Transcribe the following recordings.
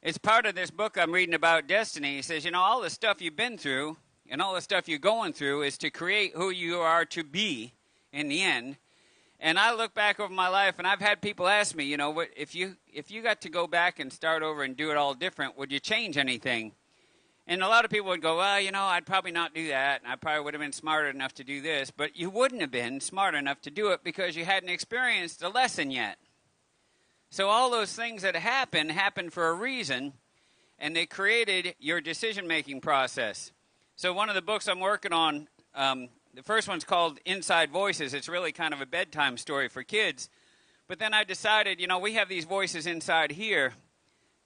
It's part of this book I'm reading about destiny. He says, all the stuff you've been through and all the stuff you're going through is to create who you are to be in the end. And I look back over my life, and I've had people ask me, what if you got to go back and start over and do it all different, would you change anything? And a lot of people would go, well, I'd probably not do that, and I probably would have been smarter enough to do this. But you wouldn't have been smart enough to do it because you hadn't experienced the lesson yet. So all those things that happened for a reason, and they created your decision-making process. So one of the books I'm working on, the first one's called Inside Voices. It's really kind of a bedtime story for kids. But then I decided, we have these voices inside here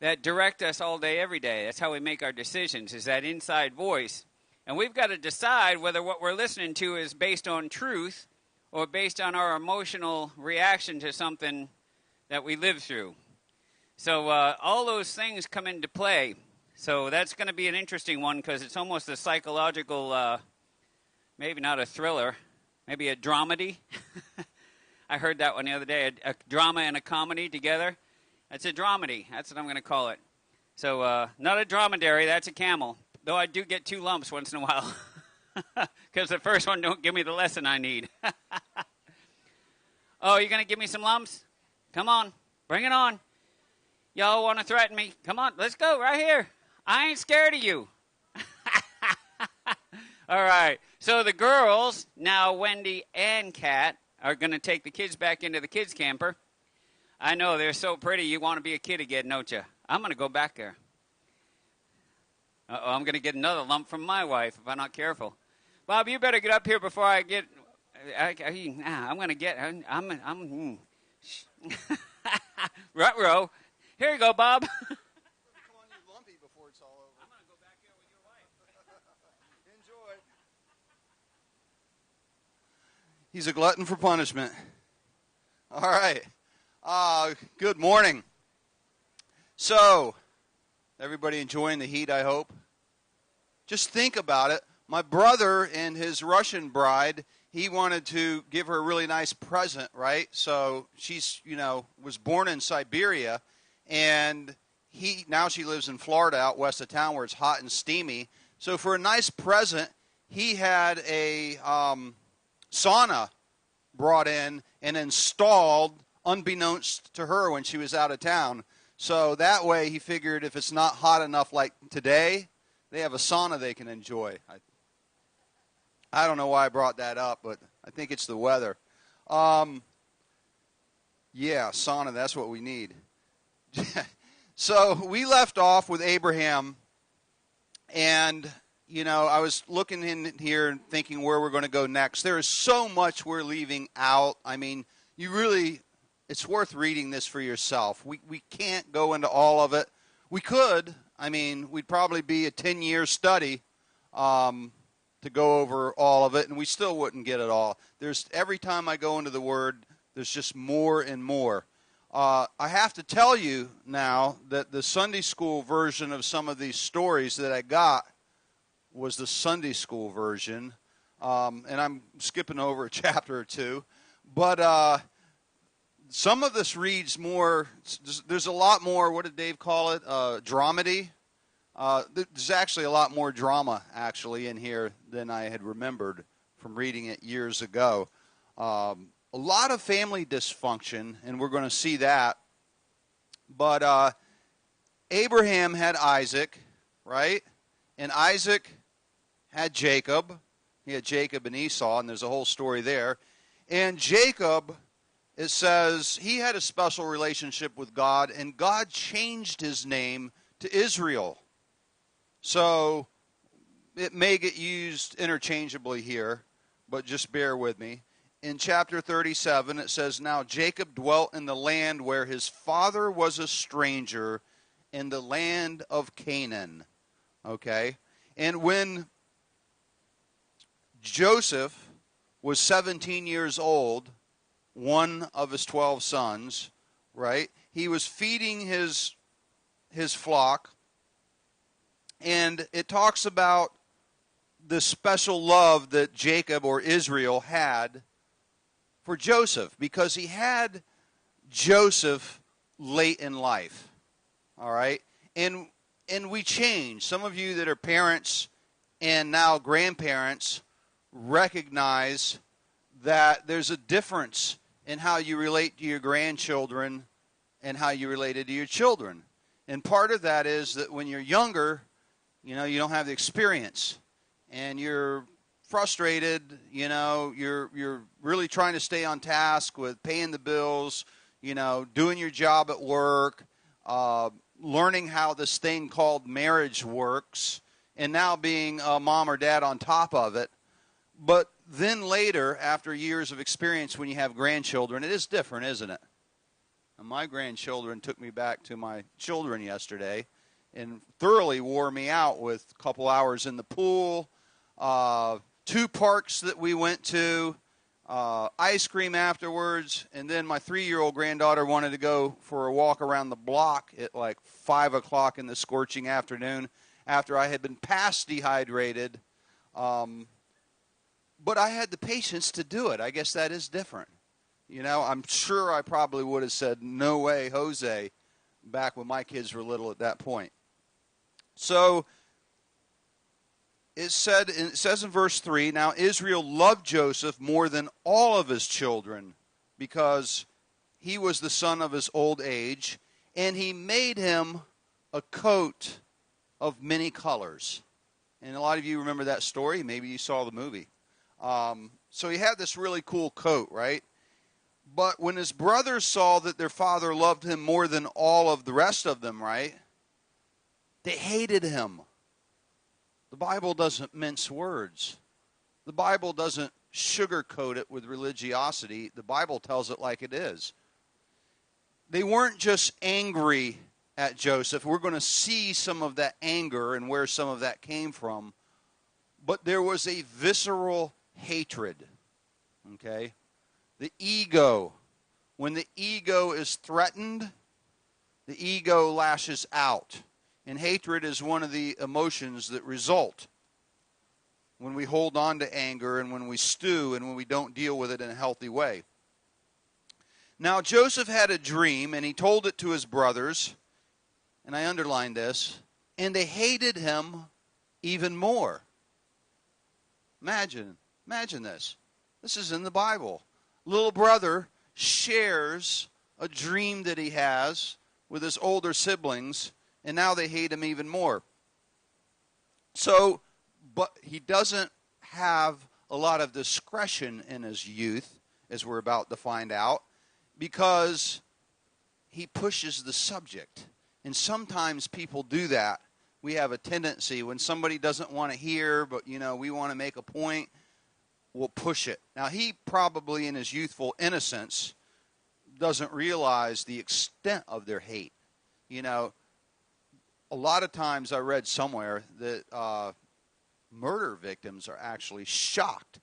that direct us all day, every day. That's how we make our decisions, is that inside voice. And we've got to decide whether what we're listening to is based on truth or based on our emotional reaction to something that we live through. So all those things come into play. So that's going to be an interesting one because it's almost a psychological, maybe not a thriller, maybe a dramedy. I heard that one the other day, a drama and a comedy together. That's a dramedy. That's what I'm going to call it. So not a dromedary, that's a camel. Though I do get 2 lumps once in a while because the first one don't give me the lesson I need. Oh, you're going to give me some lumps? Come on, bring it on. Y'all want to threaten me? Come on, let's go right here. I ain't scared of you. All right. So the girls, now Wendy and Kat, are going to take the kids back into the kids' camper. I know, they're so pretty. You want to be a kid again, don't you? I'm going to go back there. Uh-oh, I'm going to get another lump from my wife if I'm not careful. Bob, you better get up here before I get... I'm going to get... Ruh-roh. Here you go, Bob. Come on, you lumpy before it's all over. I'm going to go back there with your wife. Enjoy. He's a glutton for punishment. All right. Good morning. So, everybody enjoying the heat, I hope? Just think about it. My brother and his Russian bride, he wanted to give her a really nice present, right? So she's, was born in Siberia, and now she lives in Florida out west of town where it's hot and steamy. So for a nice present, he had a sauna brought in and installed unbeknownst to her when she was out of town. So that way he figured if it's not hot enough like today, they have a sauna they can enjoy. I don't know why I brought that up, but I think it's the weather. Yeah, sauna, that's what we need. So we left off with Abraham, and, I was looking in here and thinking where we're going to go next. There is so much we're leaving out. I mean, it's worth reading this for yourself. We can't go into all of it. We could. I mean, we'd probably be a 10-year study to go over all of it, and we still wouldn't get it all. Every time I go into the Word, there's just more and more. I have to tell you now that the Sunday school version of some of these stories that I got was the Sunday school version, and I'm skipping over a chapter or two. But some of this reads more, there's a lot more, what did Dave call it, dramedy? There's actually a lot more drama, actually, in here than I had remembered from reading it years ago. A lot of family dysfunction, and we're going to see that. But Abraham had Isaac, right? And Isaac had Jacob. He had Jacob and Esau, and there's a whole story there. And Jacob, it says, he had a special relationship with God, and God changed his name to Israel. So it may get used interchangeably here, but just bear with me. In chapter 37, it says, Now Jacob dwelt in the land where his father was a stranger, in the land of Canaan. Okay? And when Joseph was 17 years old, one of his 12 sons, right? He was feeding his flock. And it talks about the special love that Jacob or Israel had for Joseph, because he had Joseph late in life, all right? And we change. Some of you that are parents and now grandparents recognize that there's a difference in how you relate to your grandchildren and how you related to your children. And part of that is that when you're younger, you don't have the experience, and you're frustrated, you're really trying to stay on task with paying the bills, doing your job at work, learning how this thing called marriage works, and now being a mom or dad on top of it. But then later, after years of experience, when you have grandchildren, it is different, isn't it? And my grandchildren took me back to my children yesterday and thoroughly wore me out with a couple hours in the pool, 2 parks that we went to, ice cream afterwards, and then my 3-year-old granddaughter wanted to go for a walk around the block at like 5 o'clock in the scorching afternoon after I had been past dehydrated. But I had the patience to do it. I guess that is different. I'm sure I probably would have said, no way, Jose, back when my kids were little at that point. So it says in verse 3, now Israel loved Joseph more than all of his children because he was the son of his old age, and he made him a coat of many colors. And a lot of you remember that story. Maybe you saw the movie. So he had this really cool coat, right? But when his brothers saw that their father loved him more than all of the rest of them, right, they hated him. The Bible doesn't mince words. The Bible doesn't sugarcoat it with religiosity. The Bible tells it like it is. They weren't just angry at Joseph. We're going to see some of that anger and where some of that came from. But there was a visceral hatred, okay? The ego. When the ego is threatened, the ego lashes out. And hatred is one of the emotions that result when we hold on to anger and when we stew and when we don't deal with it in a healthy way. Now, Joseph had a dream, and he told it to his brothers, and I underlined this, and they hated him even more. Imagine this. This is in the Bible. Little brother shares a dream that he has with his older siblings, and now they hate him even more. So, but he doesn't have a lot of discretion in his youth, as we're about to find out, because he pushes the subject. And sometimes people do that. We have a tendency when somebody doesn't want to hear, but, we want to make a point, we'll push it. Now, he probably in his youthful innocence doesn't realize the extent of their hate. A lot of times I read somewhere that murder victims are actually shocked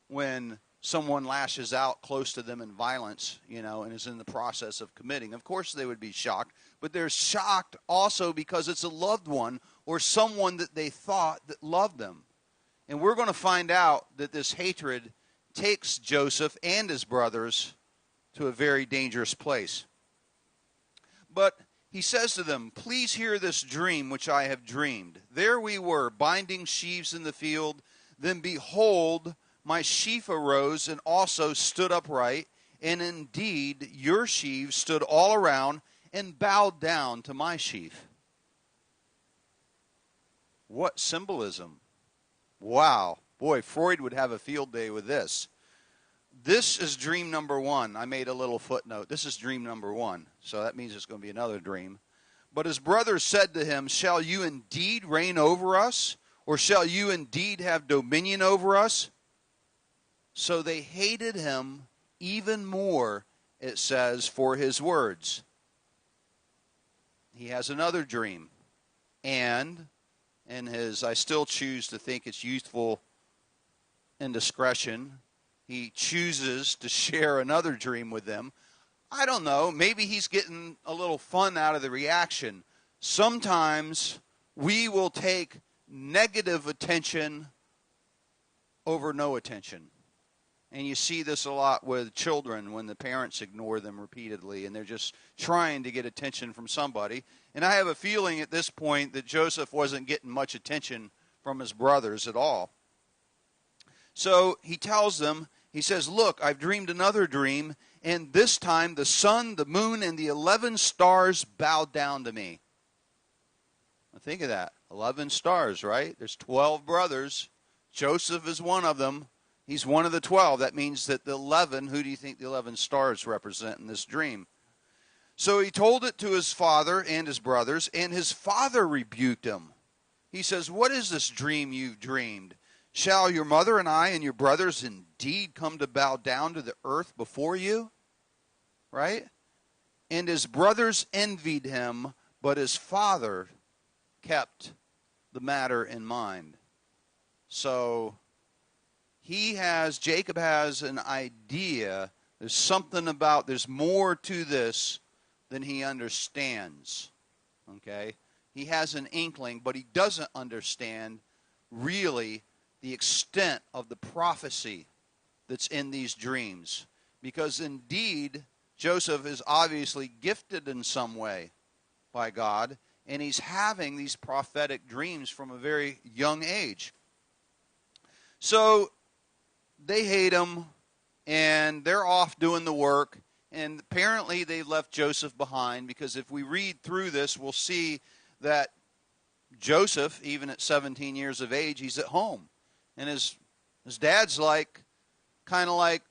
when someone lashes out close to them in violence, and is in the process of committing. Of course they would be shocked, but they're shocked also because it's a loved one or someone that they thought that loved them. And we're going to find out that this hatred takes Joseph and his brothers to a very dangerous place. But he says to them, please hear this dream which I have dreamed. There we were, binding sheaves in the field. Then behold, my sheaf arose and also stood upright. And indeed, your sheaves stood all around and bowed down to my sheaf. What symbolism. Wow. Boy, Freud would have a field day with this. This is dream number 1. I made a little footnote. This is dream number 1. So that means it's going to be another dream. But his brothers said to him, shall you indeed reign over us? Or shall you indeed have dominion over us? So they hated him even more, it says, for his words. He has another dream. And in his, I still choose to think it's youthful indiscretion, he chooses to share another dream with them. I don't know. Maybe he's getting a little fun out of the reaction. Sometimes we will take negative attention over no attention. And you see this a lot with children when the parents ignore them repeatedly and they're just trying to get attention from somebody. And I have a feeling at this point that Joseph wasn't getting much attention from his brothers at all. So he tells them, he says, look, I've dreamed another dream, and this time the sun, the moon, and the 11 stars bowed down to me. Now think of that. 11 stars, right? There's 12 brothers. Joseph is one of them. He's one of the 12. That means that the 11, who do you think the 11 stars represent in this dream? So he told it to his father and his brothers, and his father rebuked him. He says, what is this dream you've dreamed? Shall your mother and I and your brothers indeed come to bow down to the earth before you? Right? And his brothers envied him, but his father kept the matter in mind. So Jacob has an idea. There's more to this than he understands. Okay? He has an inkling, but he doesn't understand really the extent of the prophecy that's in these dreams. Because indeed, Joseph is obviously gifted in some way by God, and he's having these prophetic dreams from a very young age. So they hate him, and they're off doing the work, and apparently they left Joseph behind, because if we read through this, we'll see that Joseph, even at 17 years of age, he's at home. And his dad's kind of like,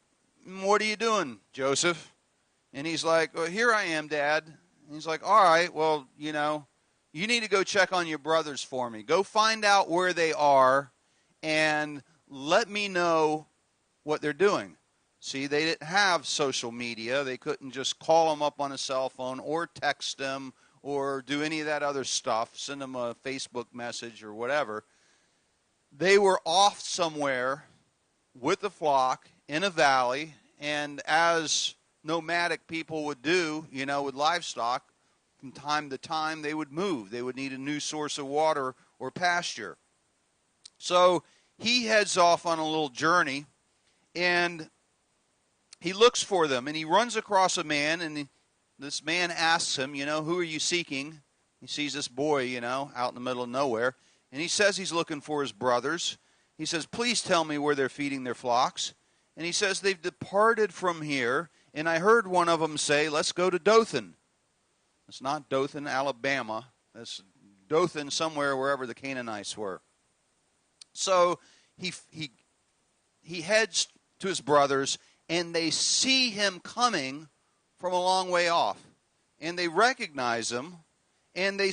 what are you doing, Joseph? And he's like, well, here I am, Dad. And he's like, all right, well, you need to go check on your brothers for me. Go find out where they are and let me know what they're doing. See, they didn't have social media. They couldn't just call them up on a cell phone or text them or do any of that other stuff, send them a Facebook message or whatever. They were off somewhere with the flock in a valley, and as nomadic people would do, with livestock, from time to time they would move. They would need a new source of water or pasture. So he heads off on a little journey, and he looks for them, and he runs across a man, and this man asks him, who are you seeking? He sees this boy, out in the middle of nowhere. And he says he's looking for his brothers. He says, please tell me where they're feeding their flocks. And he says, they've departed from here, and I heard one of them say, let's go to Dothan. It's not Dothan, Alabama. It's Dothan somewhere wherever the Canaanites were. So he heads to his brothers, and they see him coming from a long way off. And they recognize him, and they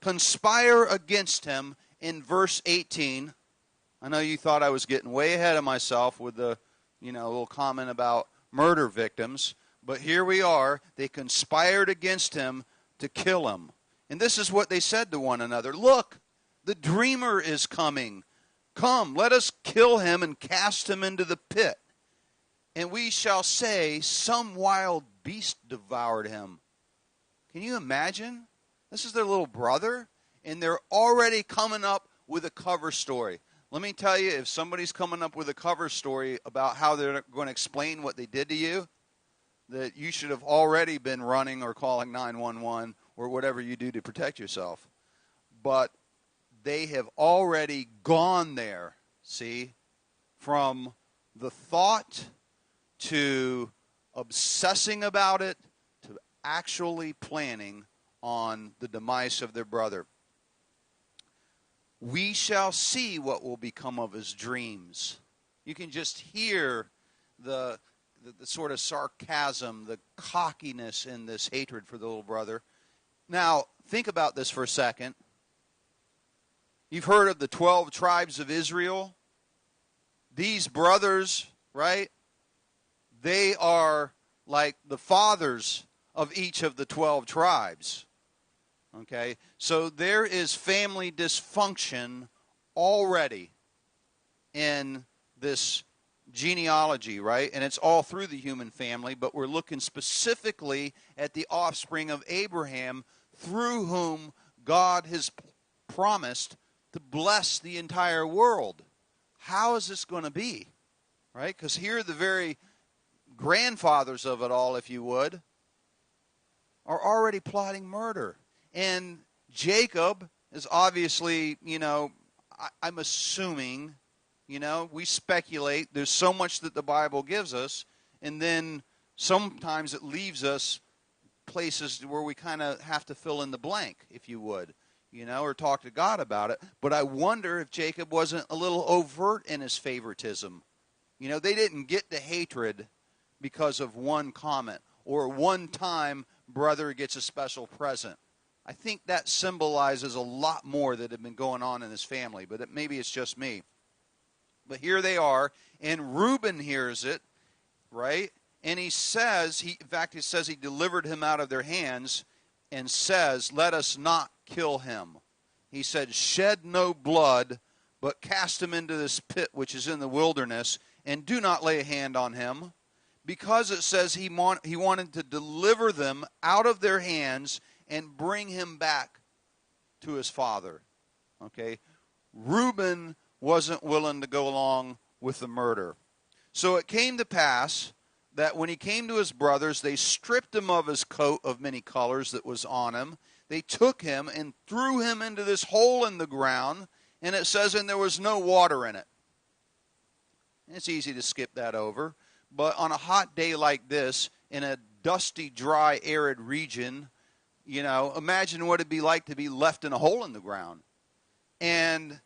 conspire against him in verse 18. I know you thought I was getting way ahead of myself with the, little comment about murder victims, but here we are. They conspired against him to kill him. And this is what they said to one another. Look, the dreamer is coming. Come, let us kill him and cast him into the pit. And we shall say, some wild beast devoured him. Can you imagine? This is their little brother, and they're already coming up with a cover story. Let me tell you, if somebody's coming up with a cover story about how they're going to explain what they did to you, that you should have already been running or calling 911 or whatever you do to protect yourself. But they have already gone there, see, from the thought to obsessing about it to actually planning on the demise of their brother. We shall see what will become of his dreams. You can just hear the sort of sarcasm, the cockiness in this hatred for the little brother. Now, think about this for a second. You've heard of the 12 tribes of Israel. These brothers, right? They are like the fathers of each of the 12 tribes. Okay? So there is family dysfunction already in this genealogy, right? And it's all through the human family, but we're looking specifically at the offspring of Abraham, through whom God has promised to bless the entire world. How is this going to be? right? Because here the very grandfathers of it all, if you would, are already plotting murder. And Jacob is obviously, I'm assuming, we speculate. There's so much that the Bible gives us, and then sometimes it leaves us places where we kind of have to fill in the blank, if you would, or talk to God about it. But I wonder if Jacob wasn't a little overt in his favoritism. They didn't get the hatred because of one comment or one time brother gets a special present. I think that symbolizes a lot more that had been going on in his family, but maybe it's just me. But here they are, and Reuben hears it, right? And he says, he delivered him out of their hands and says, let us not kill him. He said, shed no blood, but cast him into this pit which is in the wilderness, and do not lay a hand on him. Because it says he wanted to deliver them out of their hands and bring him back to his father. Okay? Reuben wasn't willing to go along with the murder. So it came to pass that when he came to his brothers, they stripped him of his coat of many colors that was on him. They took him and threw him into this hole in the ground, and it says, and there was no water in it. It's easy to skip that over. But on a hot day like this, in a dusty, dry, arid region, imagine what it'd be like to be left in a hole in the ground. And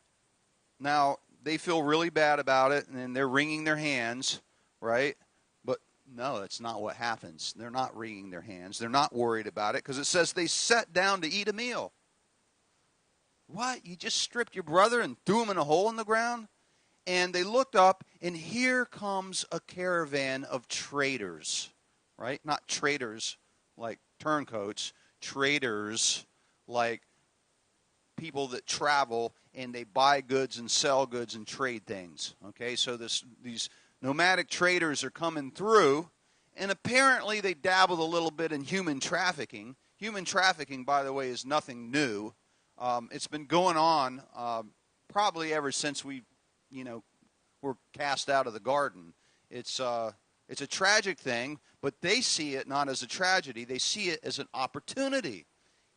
now they feel really bad about it, and they're wringing their hands, right? But no, that's not what happens. They're not wringing their hands. They're not worried about it because it says they sat down to eat a meal. What? You just stripped your brother and threw him in a hole in the ground? And they looked up, and here comes a caravan of traders, right? Not traders like turncoats, traders like people that travel and they buy goods and sell goods and trade things. Okay, so these nomadic traders are coming through, and apparently they dabbled a little bit in human trafficking. Human trafficking, by the way, is nothing new. It's been going on probably ever since we were cast out of the garden. It's a tragic thing, but they see it not as a tragedy. They see it as an opportunity.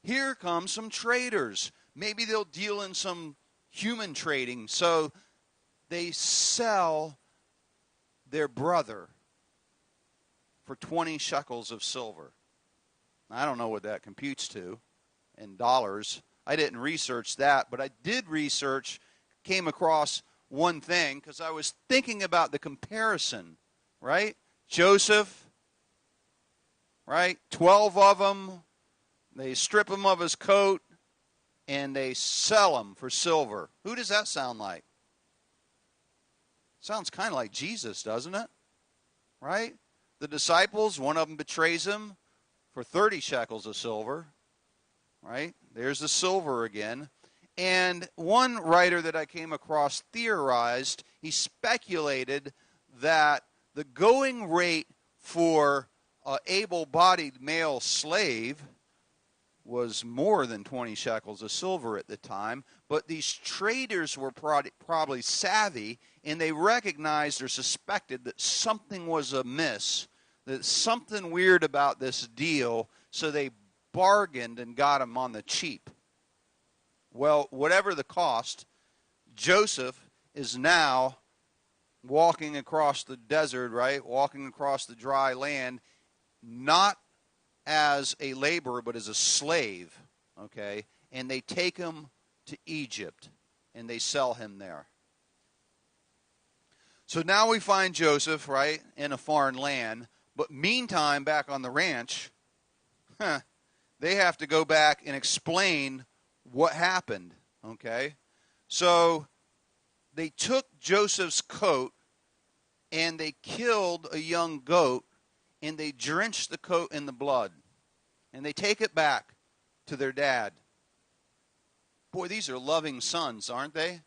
Here come some traders. Maybe they'll deal in some human trading. So they sell their brother for 20 shekels of silver. I don't know what that computes to in dollars. I didn't research that, but I did came across one thing because I was thinking about the comparison, right? Joseph, right? 12 of them. They strip him of his coat and they sell him for silver. Who does that sound like? Sounds kind of like Jesus, doesn't it? Right? The disciples, one of them betrays him for 30 shekels of silver. Right? There's the silver again. And one writer that I came across theorized, he speculated that the going rate for an able-bodied male slave was more than 20 shekels of silver at the time, but these traders were probably savvy, and they recognized or suspected that something was amiss, that something weird about this deal, so they bargained and got him on the cheap. Well, whatever the cost, Joseph is now walking across the desert, right? Walking across the dry land, not as a laborer, but as a slave, okay? And they take him to Egypt, and they sell him there. So now we find Joseph, right, in a foreign land, but meantime, back on the ranch, they have to go back and explain what happened, okay? So they took Joseph's coat and they killed a young goat and they drenched the coat in the blood. And they take it back to their dad. Boy, these are loving sons, aren't they?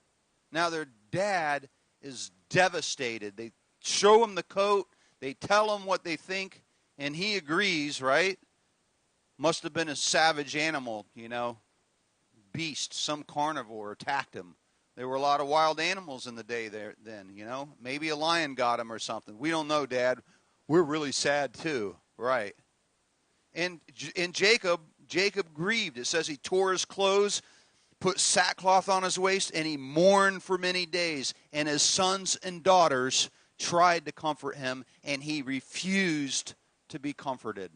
Now their dad is devastated. They show him the coat, they tell him what they think, and he agrees, right? Must have been a savage animal, beast, some carnivore attacked him. There were a lot of wild animals in the day there then, you know. Maybe a lion got him or something. We don't know, Dad. We're really sad too. Right. And Jacob grieved. It says he tore his clothes, put sackcloth on his waist, and he mourned for many days. And his sons and daughters tried to comfort him, and he refused to be comforted.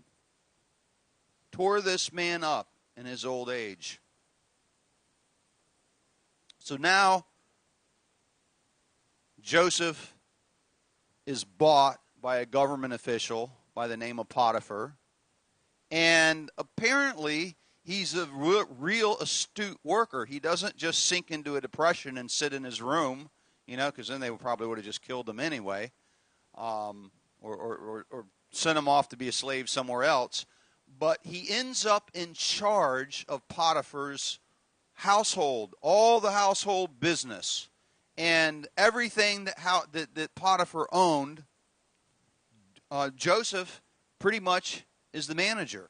Tore this man up in his old age. So now, Joseph is bought by a government official by the name of Potiphar. And apparently, he's a real astute worker. He doesn't just sink into a depression and sit in his room, you know, because then they probably would have just killed him anyway, or sent him off to be a slave somewhere else. But he ends up in charge of Potiphar's household, all the household business, and everything that Potiphar owned. Joseph pretty much is the manager.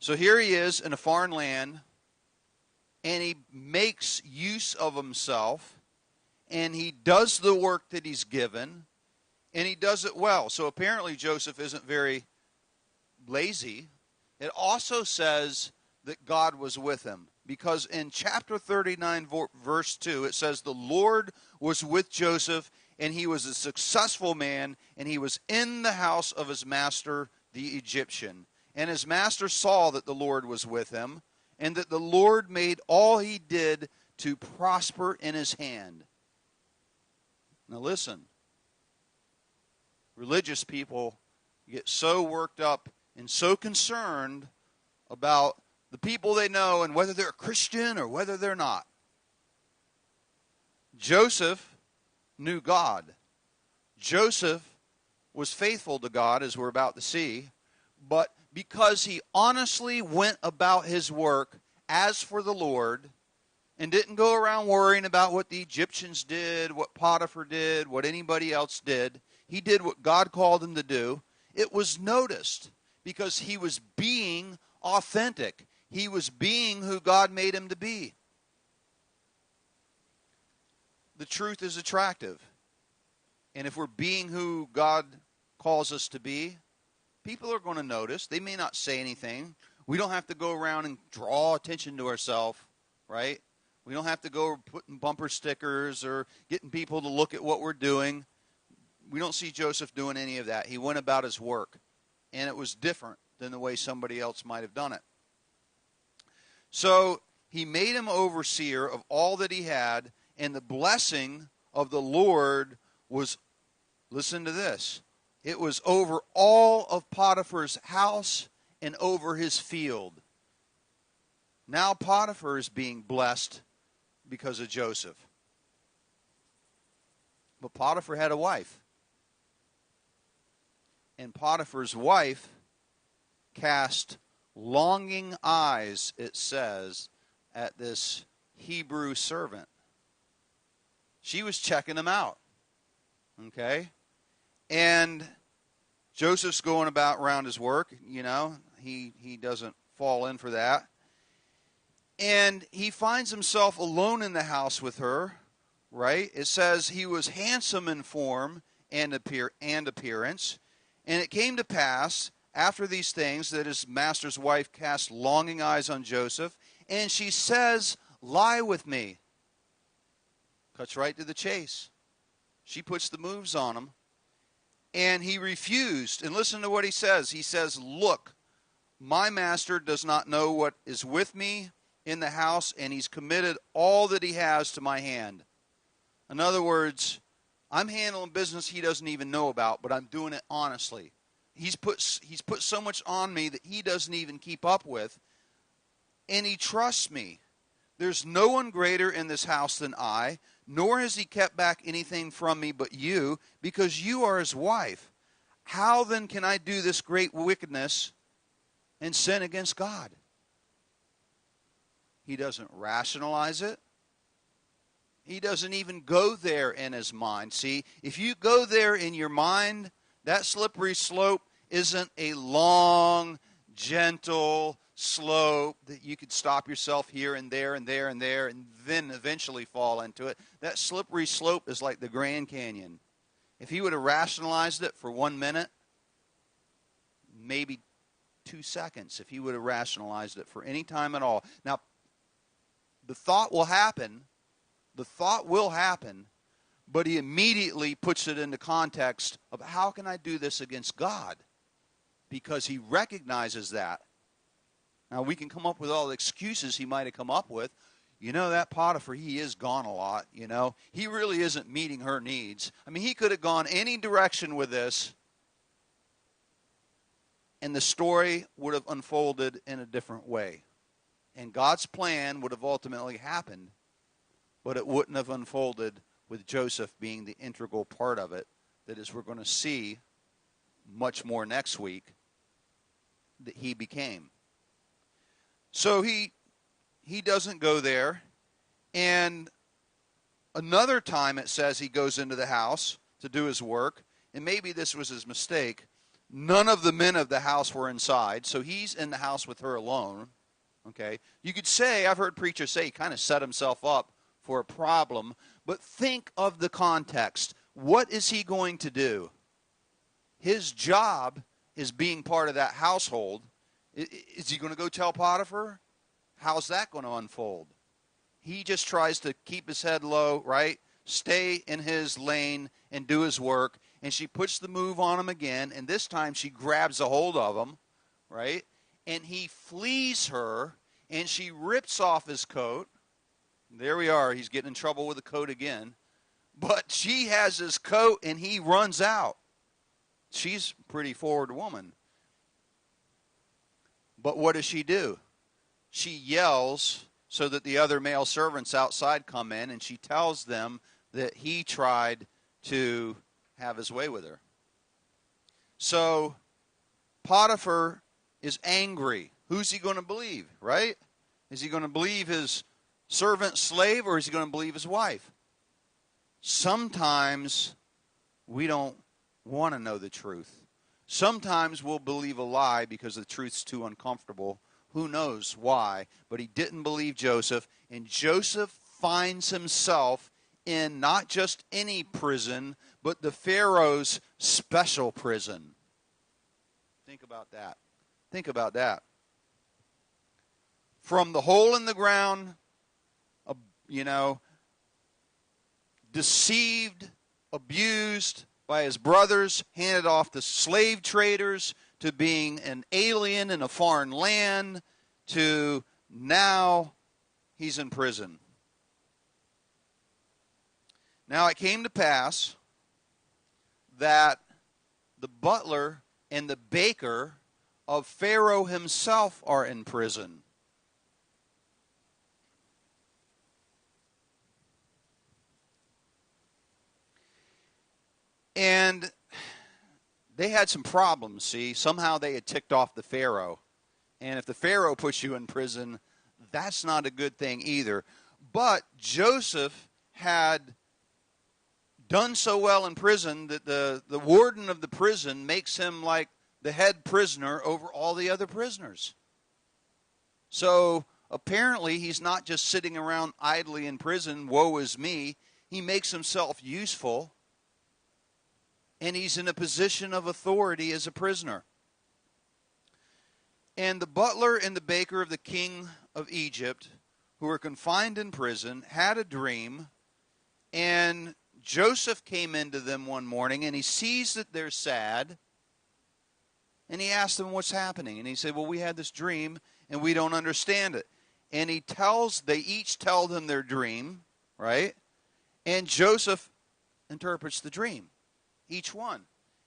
So here he is in a foreign land, and he makes use of himself, and he does the work that he's given, and he does it well. So apparently Joseph isn't very lazy. It also says that God was with him, because in chapter 39, verse 2, it says, the Lord was with Joseph, and he was a successful man, and he was in the house of his master, the Egyptian. And his master saw that the Lord was with him, and that the Lord made all he did to prosper in his hand. Now listen, religious people get so worked up and so concerned about the people they know and whether they're a Christian or whether they're not. Joseph knew God. Joseph was faithful to God, as we're about to see, but because he honestly went about his work as for the Lord and didn't go around worrying about what the Egyptians did, what Potiphar did, what anybody else did. He did what God called him to do. It was noticed because he was being authentic. He was being who God made him to be. The truth is attractive. And if we're being who God calls us to be, people are going to notice. They may not say anything. We don't have to go around and draw attention to ourselves, right? We don't have to go putting bumper stickers or getting people to look at what we're doing. We don't see Joseph doing any of that. He went about his work, and it was different than the way somebody else might have done it. So he made him overseer of all that he had, and the blessing of the Lord was, listen to this, it was over all of Potiphar's house and over his field. Now Potiphar is being blessed because of Joseph. But Potiphar had a wife. And Potiphar's wife cast longing eyes, it says, at this Hebrew servant. She was checking him out. Okay? And Joseph's going about around his work, you know. He doesn't fall in for that. And he finds himself alone in the house with her, right? It says he was handsome in form and appearance. And it came to pass, after these things, that his master's wife cast longing eyes on Joseph, and she says, lie with me. Cuts right to the chase. She puts the moves on him. And he refused. And listen to what he says. He says, look, my master does not know what is with me in the house, and he's committed all that he has to my hand. In other words, I'm handling business he doesn't even know about, but I'm doing it honestly. He's put so much on me that he doesn't even keep up with, and he trusts me. There's no one greater in this house than I, nor has he kept back anything from me but you, because you are his wife. How then can I do this great wickedness and sin against God? He doesn't rationalize it. He doesn't even go there in his mind. See, if you go there in your mind, that slippery slope isn't a long, gentle slope that you could stop yourself here and there and there and there and then eventually fall into it. That slippery slope is like the Grand Canyon. If he would have rationalized it for 1 minute, maybe 2 seconds, if he would have rationalized it for any time at all. Now, the thought will happen, but he immediately puts it into context of how can I do this against God? Because he recognizes that. Now, we can come up with all the excuses he might have come up with. You know, that Potiphar, he is gone a lot, you know. He really isn't meeting her needs. I mean, he could have gone any direction with this, and the story would have unfolded in a different way. And God's plan would have ultimately happened, but it wouldn't have unfolded with Joseph being the integral part of it, that as we're going to see much more next week, that he became. So he doesn't go there. And another time it says he goes into the house to do his work, and maybe this was his mistake. None of the men of the house were inside, so he's in the house with her alone. Okay, you could say, I've heard preachers say he kind of set himself up for a problem, but think of the context. What is he going to do? His job is being part of that household. Is he going to go tell Potiphar? How's that going to unfold? He just tries to keep his head low, right? Stay in his lane and do his work. And she puts the move on him again, and this time she grabs a hold of him, right? And he flees her, and she rips off his coat. There we are. He's getting in trouble with the coat again. But she has his coat, and he runs out. She's a pretty forward woman. But what does she do? She yells so that the other male servants outside come in, and she tells them that he tried to have his way with her. So Potiphar is angry. Who's he going to believe, right? Is he going to believe his servant slave, or is he going to believe his wife? Sometimes we don't want to know the truth. Sometimes we'll believe a lie because the truth's too uncomfortable. Who knows why? But he didn't believe Joseph, and Joseph finds himself in not just any prison, but the Pharaoh's special prison. Think about that. Think about that. From the hole in the ground, deceived, abused by his brothers, handed off to slave traders, to being an alien in a foreign land, to now he's in prison. Now it came to pass that the butler and the baker of Pharaoh himself are in prison. And they had some problems, see. Somehow they had ticked off the Pharaoh. And if the Pharaoh puts you in prison, that's not a good thing either. But Joseph had done so well in prison that the warden of the prison makes him like the head prisoner over all the other prisoners. So apparently he's not just sitting around idly in prison, woe is me. He makes himself useful. And he's in a position of authority as a prisoner. And the butler and the baker of the king of Egypt, who were confined in prison, had a dream. And Joseph came into them one morning, and he sees that they're sad. And he asked them what's happening. And he said, well, we had this dream, and we don't understand it. And they each tell them their dream, right? And Joseph interprets the dream. Each one.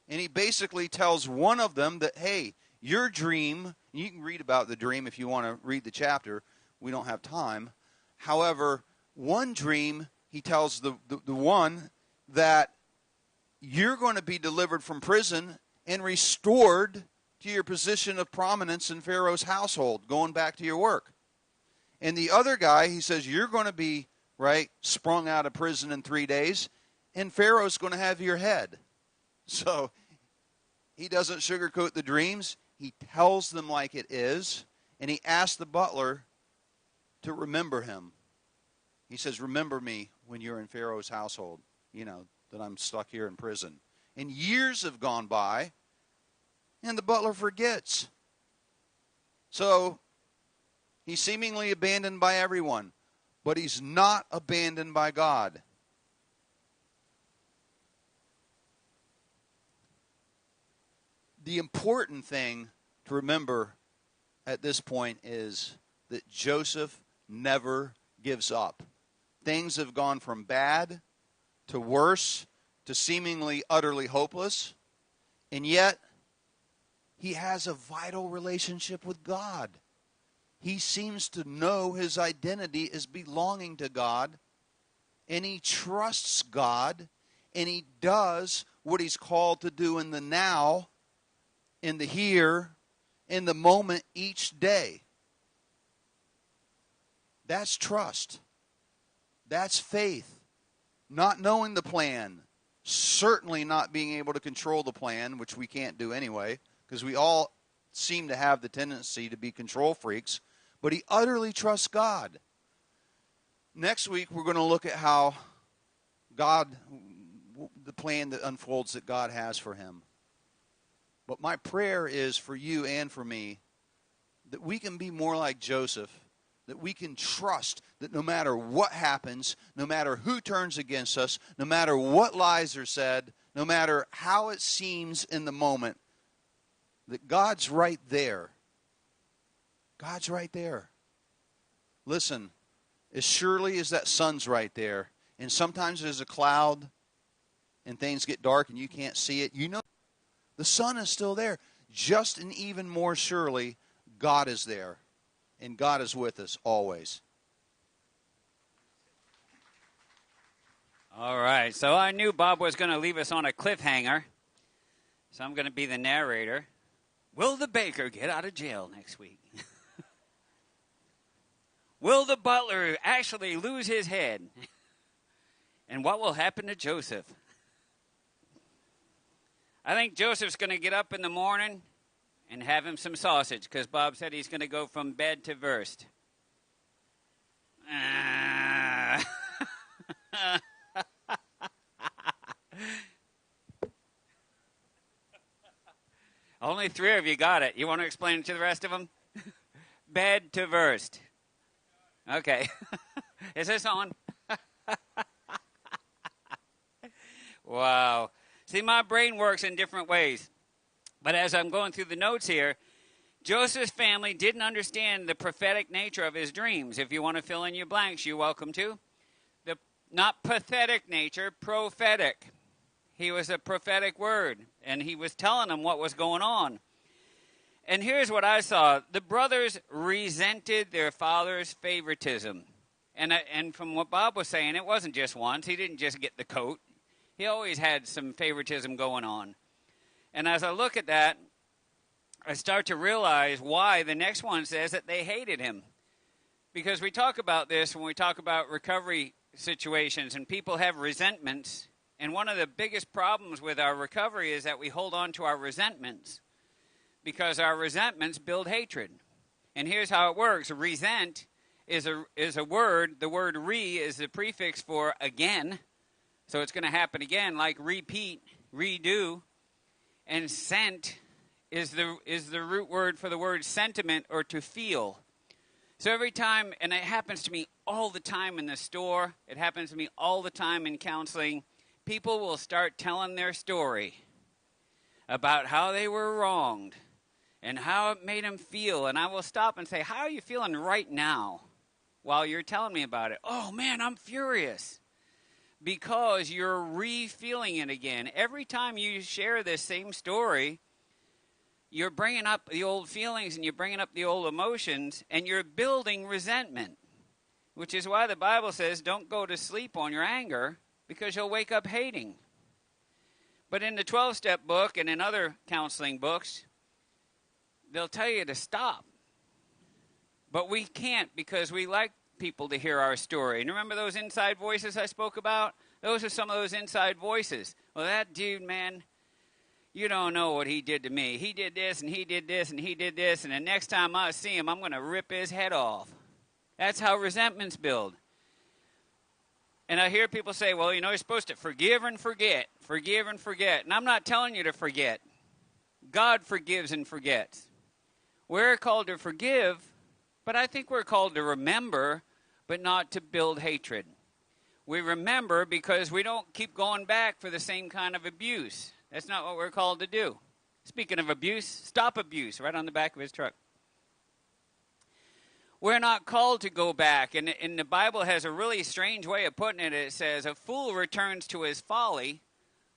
And he basically tells one of them that, hey, your dream, you can read about the dream if you want to read the chapter. We don't have time. However, one dream, he tells the one that you're going to be delivered from prison and restored to your position of prominence in Pharaoh's household, going back to your work. And the other guy, he says, you're going to be, right, sprung out of prison in 3 days, and Pharaoh's going to have your head. So he doesn't sugarcoat the dreams. he tells them like it is, and he asks the butler to remember him. He says, remember me when you're in Pharaoh's household, that I'm stuck here in prison. And years have gone by, and the butler forgets. So he's seemingly abandoned by everyone, but he's not abandoned by God. The important thing to remember at this point is that Joseph never gives up. Things have gone from bad to worse to seemingly utterly hopeless, and yet he has a vital relationship with God. He seems to know his identity as belonging to God, and he trusts God, and he does what he's called to do in the now, in the here, in the moment each day. That's trust. That's faith. Not knowing the plan. Certainly not being able to control the plan, which we can't do anyway, because we all seem to have the tendency to be control freaks. But he utterly trusts God. Next week, we're going to look at how the plan that unfolds that God has for him. But my prayer is for you and for me that we can be more like Joseph, that we can trust that no matter what happens, no matter who turns against us, no matter what lies are said, no matter how it seems in the moment, that God's right there. God's right there. Listen, as surely as that sun's right there, and sometimes there's a cloud and things get dark and you can't see it, the sun is still there. Just and even more surely, God is there. And God is with us always. All right. So I knew Bob was going to leave us on a cliffhanger. So I'm going to be the narrator. Will the baker get out of jail next week? Will the butler actually lose his head? And what will happen to Joseph? I think Joseph's going to get up in the morning and have him some sausage, because Bob said he's going to go from bed to verst. Only 3 of you got it. You want to explain it to the rest of them? Bed to verst. Okay. Is this on? Wow. See, my brain works in different ways. But as I'm going through the notes here, Joseph's family didn't understand the prophetic nature of his dreams. If you want to fill in your blanks, you're welcome to. The not pathetic nature, prophetic. He was a prophetic word, and he was telling them what was going on. And here's what I saw. The brothers resented their father's favoritism. And from what Bob was saying, it wasn't just once. He didn't just get the coat. He always had some favoritism going on. And as I look at that, I start to realize why the next one says that they hated him. Because we talk about this when we talk about recovery situations, and people have resentments. And one of the biggest problems with our recovery is that we hold on to our resentments, because our resentments build hatred. And here's how it works. Resent is a word. The word re is the prefix for again. So it's going to happen again, like repeat, redo. And sent is the root word for the word sentiment, or to feel. So every time, and it happens to me all the time in the store, it happens to me all the time in counseling, people will start telling their story about how they were wronged and how it made them feel. And I will stop and say, how are you feeling right now while you're telling me about it? Oh, man, I'm furious. Because you're re-feeling it again. Every time you share this same story, you're bringing up the old feelings and you're bringing up the old emotions, and you're building resentment, which is why the Bible says don't go to sleep on your anger, because you'll wake up hating. But in the 12-step book and in other counseling books, they'll tell you to stop. But we can't, because we like people to hear our story. And remember those inside voices I spoke about? Those are some of those inside voices. Well, that dude, man, You don't know what he did to me. He did this, and he did this, and he did this, and the next time I see him, I'm going to rip his head off. That's how resentments build. And I hear people say, well, you're supposed to forgive and forget. Forgive and forget. And I'm not telling you to forget. God forgives and forgets. We're called to forgive, but I think we're called to remember, but not to build hatred. We remember because we don't keep going back for the same kind of abuse. That's not what we're called to do. Speaking of abuse, stop abuse, right on the back of his truck. We're not called to go back. And the Bible has a really strange way of putting it. It says, a fool returns to his folly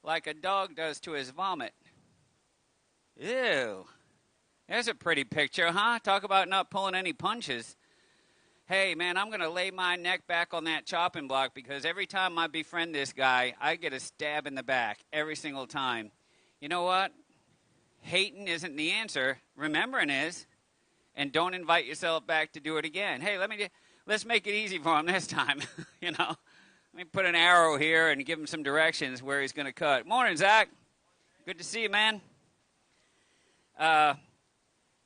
like a dog does to his vomit. Ew. There's a pretty picture, huh? Talk about not pulling any punches. Hey, man, I'm going to lay my neck back on that chopping block because every time I befriend this guy, I get a stab in the back every single time. You know what? Hating isn't the answer. Remembering is. And don't invite yourself back to do it again. Hey, let's make it easy for him this time. Let me put an arrow here and give him some directions where he's going to cut. Morning, Zach. Good to see you, man.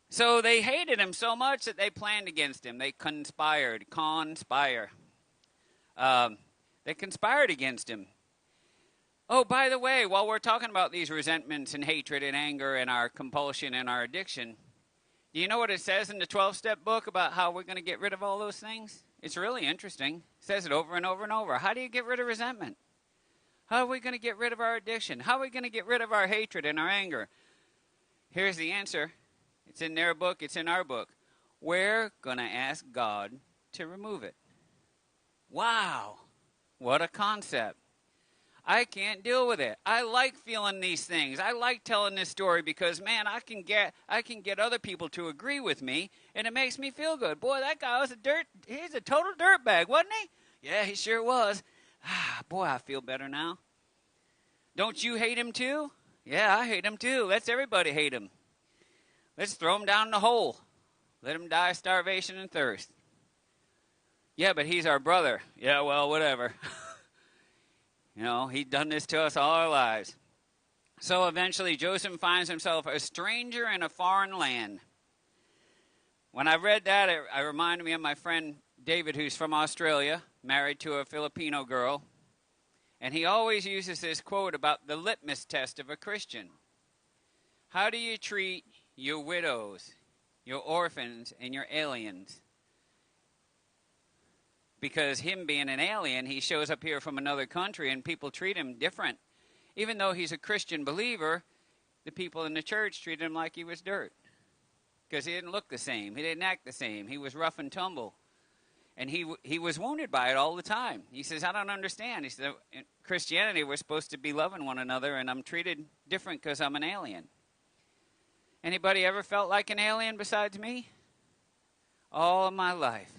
So they hated him so much that they planned against him. They conspired. They conspired against him. Oh, by the way, while we're talking about these resentments and hatred and anger and our compulsion and our addiction, do you know what it says in the 12-step book about how we're going to get rid of all those things? It's really interesting. It says it over and over and over. How do you get rid of resentment? How are we going to get rid of our addiction? How are we going to get rid of our hatred and our anger? Here's the answer. It's in their book. It's in our book. We're going to ask God to remove it. Wow. What a concept. I can't deal with it. I like feeling these things. I like telling this story because, man, I can get other people to agree with me, and it makes me feel good. Boy, that guy was he's a total dirtbag, wasn't he? Yeah, he sure was. Boy, I feel better now. Don't you hate him too? Yeah, I hate him too. Let's everybody hate him. Let's throw him down the hole. Let him die of starvation and thirst. Yeah, but he's our brother. Yeah, well, whatever. He'd done this to us all our lives. So eventually Joseph finds himself a stranger in a foreign land. When I read that, it reminded me of my friend David, who's from Australia, married to a Filipino girl. And he always uses this quote about the litmus test of a Christian. How do you treat your widows, your orphans, and your aliens? Because him being an alien, he shows up here from another country and people treat him different. Even though he's a Christian believer, the people in the church treated him like he was dirt. Because he didn't look the same. He didn't act the same. He was rough and tumble. And he was wounded by it all the time. He says, I don't understand. He said, in Christianity, we're supposed to be loving one another, and I'm treated different because I'm an alien. Anybody ever felt like an alien besides me? All of my life.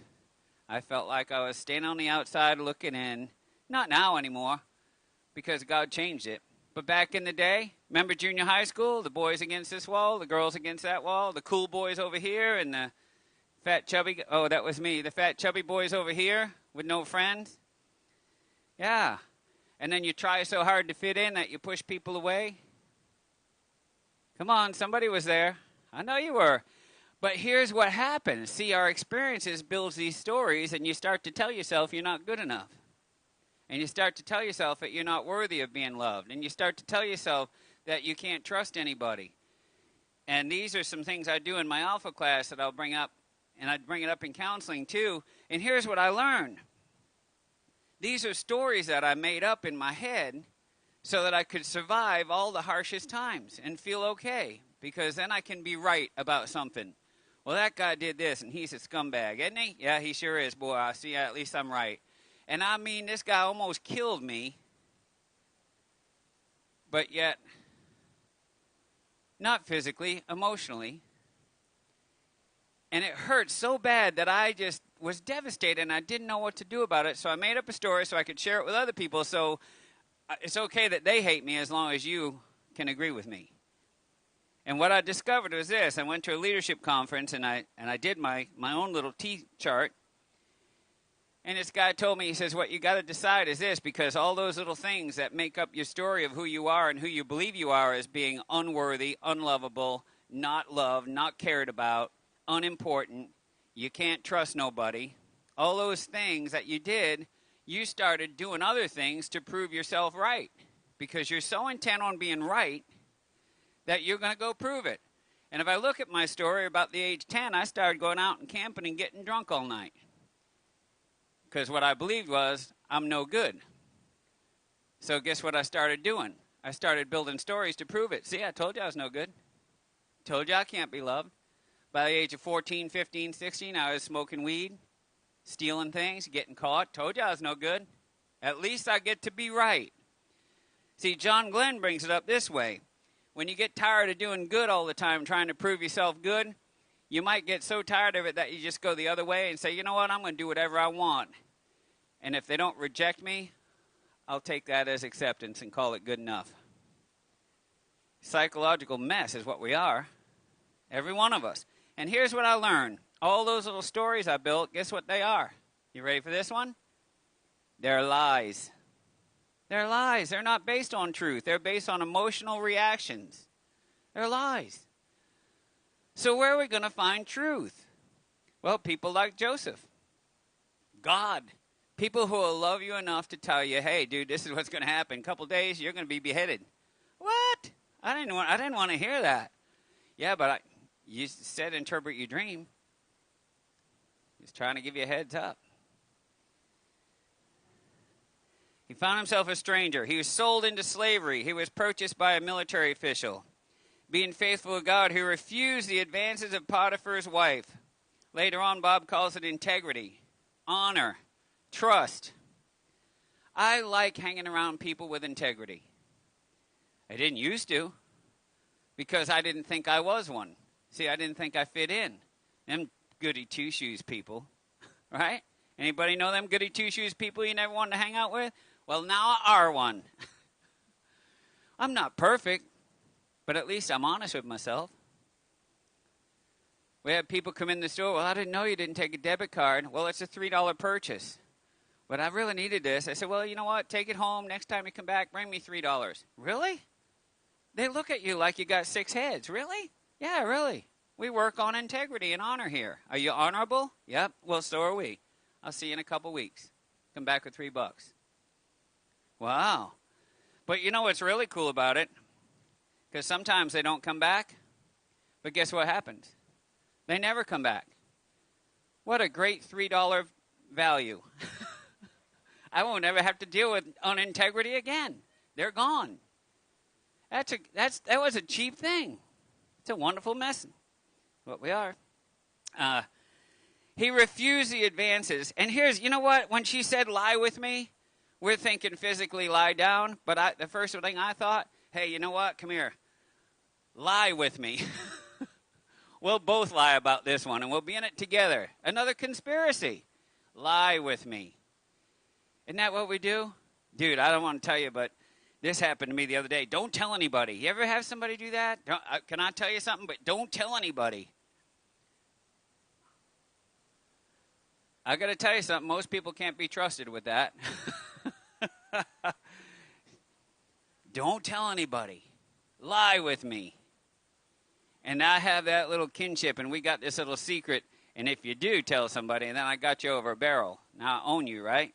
I felt like I was standing on the outside looking in. Not now anymore, because God changed it. But back in the day, remember junior high school? The boys against this wall, the girls against that wall, the cool boys over here, and the fat chubby, oh, that was me, the fat chubby boys over here with no friends. Yeah. And then you try so hard to fit in that you push people away. Come on, somebody was there. I know you were. But here's what happens. See, our experiences builds these stories, and you start to tell yourself you're not good enough. And you start to tell yourself that you're not worthy of being loved. And you start to tell yourself that you can't trust anybody. And these are some things I do in my Alpha class that I'll bring up, and I'd bring it up in counseling too. And here's what I learned. These are stories that I made up in my head so that I could survive all the harshest times and feel okay. Because then I can be right about something. Well, that guy did this, and he's a scumbag, isn't he? Yeah, he sure is. Boy, I see, at least I'm right. And I mean, this guy almost killed me. But yet, not physically, emotionally. And it hurt so bad that I just was devastated, and I didn't know what to do about it. So I made up a story so I could share it with other people. So it's okay that they hate me as long as you can agree with me. And what I discovered was this. I went to a leadership conference, and I did my own little T chart. And this guy told me, he says, what you got to decide is this, because all those little things that make up your story of who you are and who you believe you are as being unworthy, unlovable, not loved, not cared about, unimportant, you can't trust nobody, all those things that you did, you started doing other things to prove yourself right. Because you're so intent on being right that you're going to go prove it. And if I look at my story, about the age 10, I started going out and camping and getting drunk all night. Because what I believed was, I'm no good. So guess what I started doing? I started building stories to prove it. See, I told you I was no good. Told you I can't be loved. By the age of 14, 15, 16, I was smoking weed, stealing things, getting caught. Told you I was no good. At least I get to be right. See, John Glenn brings it up this way. When you get tired of doing good all the time, trying to prove yourself good, you might get so tired of it that you just go the other way and say, you know what, I'm going to do whatever I want. And if they don't reject me, I'll take that as acceptance and call it good enough. Psychological mess is what we are. Every one of us. And here's what I learned. All those little stories I built, guess what they are? You ready for this one? They're lies. They're lies. They're not based on truth. They're based on emotional reactions. They're lies. So where are we going to find truth? Well, people like Joseph. God. People who will love you enough to tell you, hey, dude, this is what's going to happen. In a couple days, you're going to be beheaded. What? I didn't want to hear that. Yeah, but you said interpret your dream. He's trying to give you a heads up. He found himself a stranger. He was sold into slavery. He was purchased by a military official. Being faithful to God, he refused the advances of Potiphar's wife. Later on, Bob calls it integrity, honor, trust. I like hanging around people with integrity. I didn't used to, because I didn't think I was one. See, I didn't think I fit in. Them goody two-shoes people, right? Anybody know them goody two-shoes people you never wanted to hang out with? Well, now I are one. I'm not perfect, but at least I'm honest with myself. We have people come in the store, well, I didn't know you didn't take a debit card. Well, it's a $3 purchase. But I really needed this. I said, well, you know what? Take it home. Next time you come back, bring me $3. Really? They look at you like you got 6 heads. Really? Yeah, really. We work on integrity and honor here. Are you honorable? Yep. Well, so are we. I'll see you in a couple weeks. Come back with $3. Wow. But you know what's really cool about it? Because sometimes they don't come back. But guess what happens? They never come back. What a great $3 value. I won't ever have to deal with unintegrity again. They're gone. That was a cheap thing. It's a wonderful mess. What we are. He refused the advances. And here's, you know what? When she said, lie with me, we're thinking physically lie down. But the first thing I thought, hey, you know what? Come here. Lie with me. We'll both lie about this one, and we'll be in it together. Another conspiracy. Lie with me. Isn't that what we do? Dude, I don't want to tell you, but this happened to me the other day. Don't tell anybody. You ever have somebody do that? Can I tell you something? But don't tell anybody. I got to tell you something. Most people can't be trusted with that. Don't tell anybody. Lie with me. And I have that little kinship, and we got this little secret. And if you do tell somebody, then I got you over a barrel. Now I own you, right?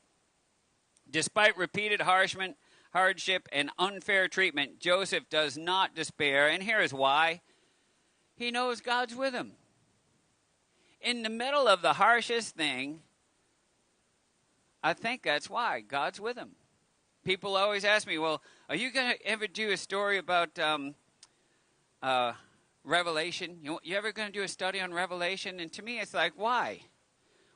Despite repeated hardship and unfair treatment, Joseph does not despair. And here is why. He knows God's with him. In the middle of the harshest thing, I think that's why God's with him. People always ask me, well, are you going to ever do a story about Revelation? You ever going to do a study on Revelation? And to me, it's like, why?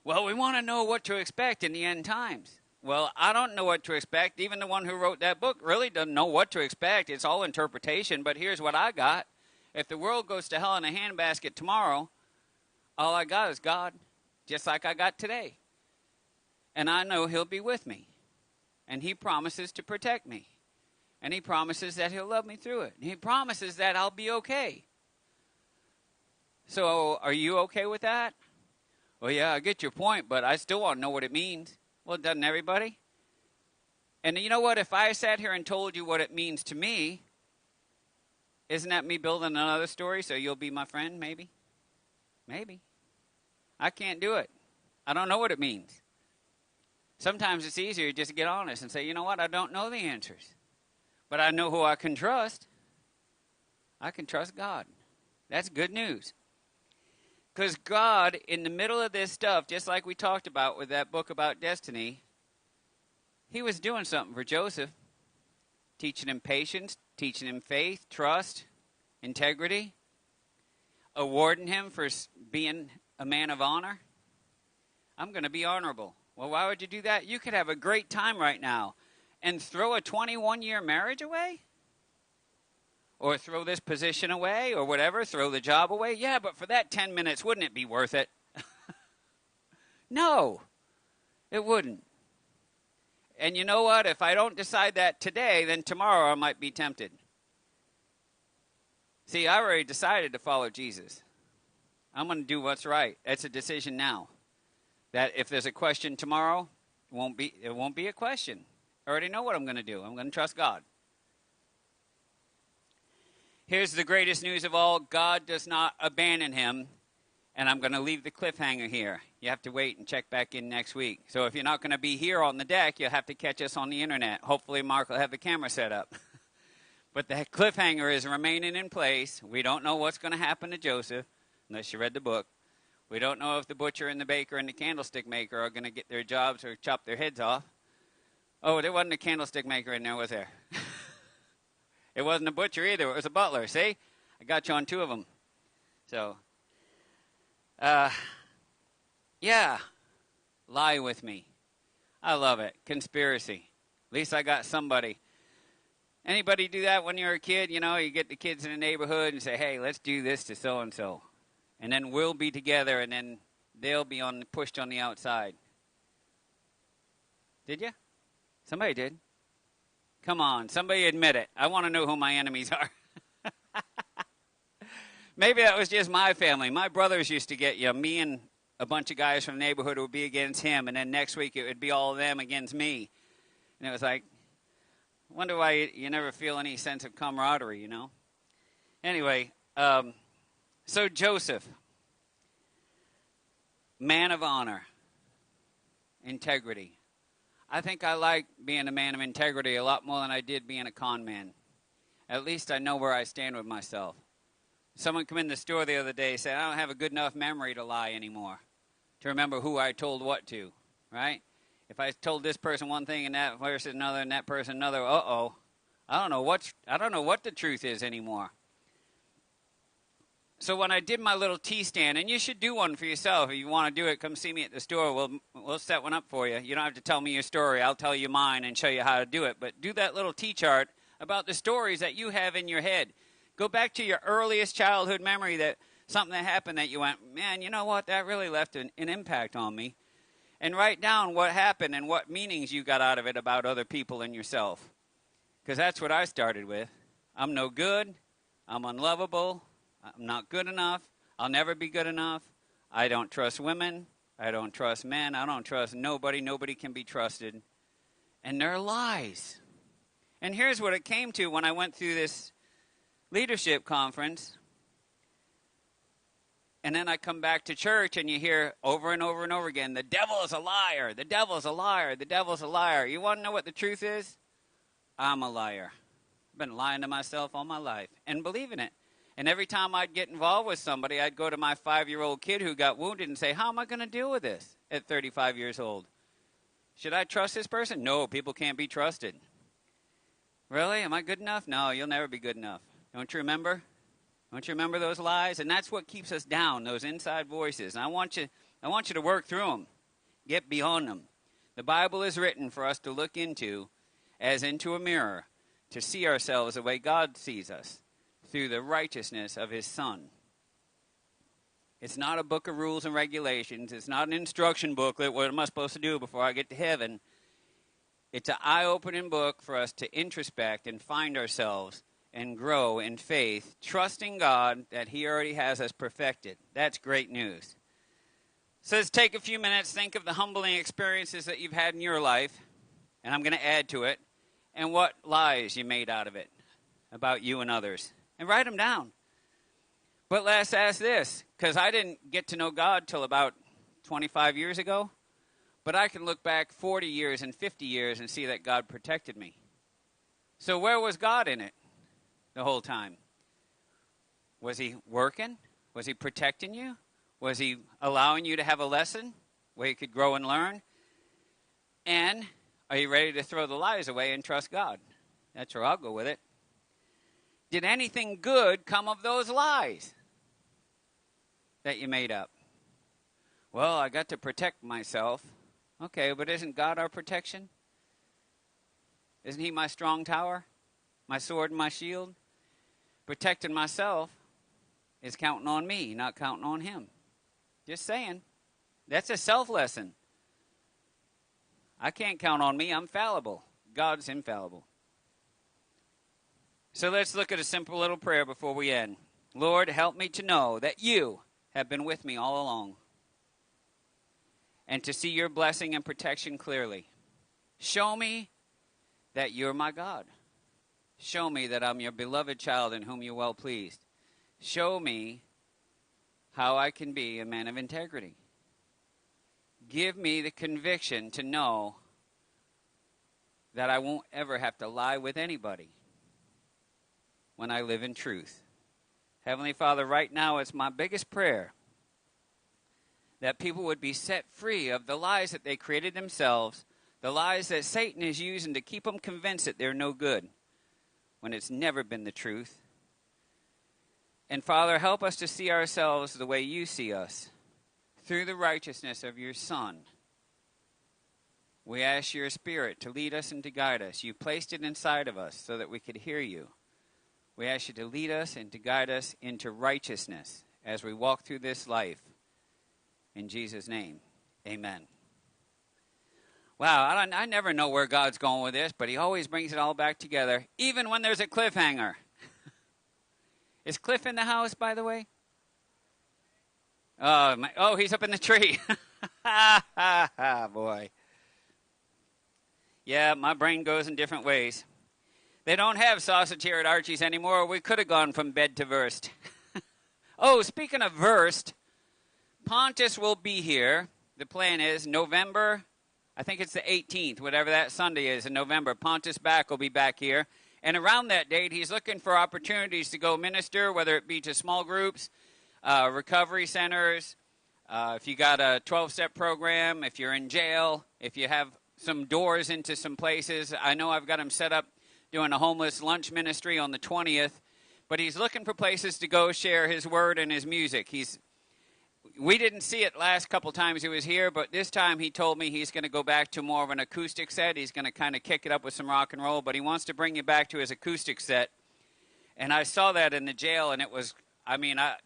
Well, we want to know what to expect in the end times. Well, I don't know what to expect. Even the one who wrote that book really doesn't know what to expect. It's all interpretation, but here's what I got. If the world goes to hell in a handbasket tomorrow, all I got is God, just like I got today. And I know he'll be with me. And he promises to protect me. And he promises that he'll love me through it. And he promises that I'll be okay. So, are you okay with that? Well, yeah, I get your point, but I still want to know what it means. Well, doesn't everybody? And you know what? If I sat here and told you what it means to me, isn't that me building another story so you'll be my friend, maybe? Maybe. I can't do it. I don't know what it means. Sometimes it's easier just to get honest and say, you know what? I don't know the answers. But I know who I can trust. I can trust God. That's good news. Because God, in the middle of this stuff, just like we talked about with that book about destiny, he was doing something for Joseph. Teaching him patience, teaching him faith, trust, integrity. Awarding him for being a man of honor. I'm going to be honorable. Well, why would you do that? You could have a great time right now and throw a 21-year marriage away? Or throw this position away or whatever, throw the job away? Yeah, but for that 10 minutes, wouldn't it be worth it? No, it wouldn't. And you know what? If I don't decide that today, then tomorrow I might be tempted. See, I already decided to follow Jesus. I'm going to do what's right. That's a decision now. That if there's a question tomorrow, it won't be a question. I already know what I'm going to do. I'm going to trust God. Here's the greatest news of all. God does not abandon him. And I'm going to leave the cliffhanger here. You have to wait and check back in next week. So if you're not going to be here on the deck, you'll have to catch us on the internet. Hopefully Mark will have the camera set up. But the cliffhanger is remaining in place. We don't know what's going to happen to Joseph, unless you read the book. We don't know if the butcher and the baker and the candlestick maker are going to get their jobs or chop their heads off. Oh, there wasn't a candlestick maker in there, was there? It wasn't a butcher either. It was a butler. See? I got you on two of them. So, yeah. Lie with me. I love it. Conspiracy. At least I got somebody. Anybody do that when you're a kid? You know, you get the kids in the neighborhood and say, hey, let's do this to so-and-so. And then we'll be together, and then they'll be pushed on the outside. Did you? Somebody did. Come on, somebody admit it. I want to know who my enemies are. Maybe that was just my family. My brothers used to get me and a bunch of guys from the neighborhood would be against him, and then next week it would be all of them against me. And it was like, I wonder why you never feel any sense of camaraderie, you know? Anyway, so Joseph, man of honor, integrity. I think I like being a man of integrity a lot more than I did being a con man. At least I know where I stand with myself. Someone come in the store the other day and said, I don't have a good enough memory to lie anymore, to remember who I told what to, right? If I told this person one thing and that person another and that person another, I don't know what the truth is anymore. So when I did my little tea stand, and you should do one for yourself. If you want to do it, come see me at the store. We'll set one up for you. You don't have to tell me your story. I'll tell you mine and show you how to do it. But do that little tea chart about the stories that you have in your head. Go back to your earliest childhood memory that something that happened that you went, man, you know what? That really left an impact on me. And write down what happened and what meanings you got out of it about other people and yourself. Because that's what I started with. I'm no good. I'm unlovable. I'm not good enough. I'll never be good enough. I don't trust women. I don't trust men. I don't trust nobody. Nobody can be trusted. And they're lies. And here's what it came to when I went through this leadership conference. And then I come back to church and you hear over and over and over again, the devil is a liar. The devil is a liar. The devil is a liar. You want to know what the truth is? I'm a liar. I've been lying to myself all my life and believing it. And every time I'd get involved with somebody, I'd go to my 5-year-old kid who got wounded and say, how am I going to deal with this at 35 years old? Should I trust this person? No, people can't be trusted. Really? Am I good enough? No, you'll never be good enough. Don't you remember? Don't you remember those lies? And that's what keeps us down, those inside voices. And I want you to work through them. Get beyond them. The Bible is written for us to look into as into a mirror, to see ourselves the way God sees us, through the righteousness of his Son. It's not a book of rules and regulations. It's not an instruction booklet. What am I supposed to do before I get to heaven? It's an eye-opening book for us to introspect and find ourselves and grow in faith, trusting God that he already has us perfected. That's great news. says take a few minutes, think of the humbling experiences that you've had in your life, and I'm going to add to it, and what lies you made out of it about you and others. And write them down. But let's ask this, because I didn't get to know God till about 25 years ago, but I can look back 40 years and 50 years and see that God protected me. So where was God in it the whole time? Was he working? Was he protecting you? Was he allowing you to have a lesson where you could grow and learn? And are you ready to throw the lies away and trust God? That's where I'll go with it. Did anything good come of those lies that you made up? Well, I got to protect myself. Okay, but isn't God our protection? Isn't he my strong tower, my sword and my shield? Protecting myself is counting on me, not counting on him. Just saying. That's a self lesson. I can't count on me. I'm fallible. God's infallible. So let's look at a simple little prayer before we end. Lord, help me to know that you have been with me all along, and to see your blessing and protection clearly. Show me that you're my God. Show me that I'm your beloved child in whom you're well pleased. Show me how I can be a man of integrity. Give me the conviction to know that I won't ever have to lie with anybody when I live in truth. Heavenly Father, right now it's my biggest prayer that people would be set free of the lies that they created themselves, the lies that Satan is using to keep them convinced that they're no good when it's never been the truth. And Father, help us to see ourselves the way you see us, through the righteousness of your Son. We ask your Spirit to lead us and to guide us. You placed it inside of us so that we could hear you. We ask you to lead us and to guide us into righteousness as we walk through this life. In Jesus' name, amen. Wow, I never know where God's going with this, but he always brings it all back together, even when there's a cliffhanger. Is Cliff in the house, by the way? Oh, he's up in the tree. Boy. Yeah, my brain goes in different ways. They don't have sausage here at Archie's anymore. We could have gone from bed to Verst. Oh, speaking of Verst, Pontus will be here. The plan is November, I think it's the 18th, whatever that Sunday is in November. Pontus will be back here. And around that date, he's looking for opportunities to go minister, whether it be to small groups, recovery centers, if you got a 12-step program, if you're in jail, if you have some doors into some places. I know I've got him set up doing a homeless lunch ministry on the 20th, but he's looking for places to go share his word and his music. We didn't see it last couple times he was here, but this time he told me he's going to go back to more of an acoustic set. He's going to kind of kick it up with some rock and roll, but he wants to bring you back to his acoustic set. And I saw that in the jail, and it was,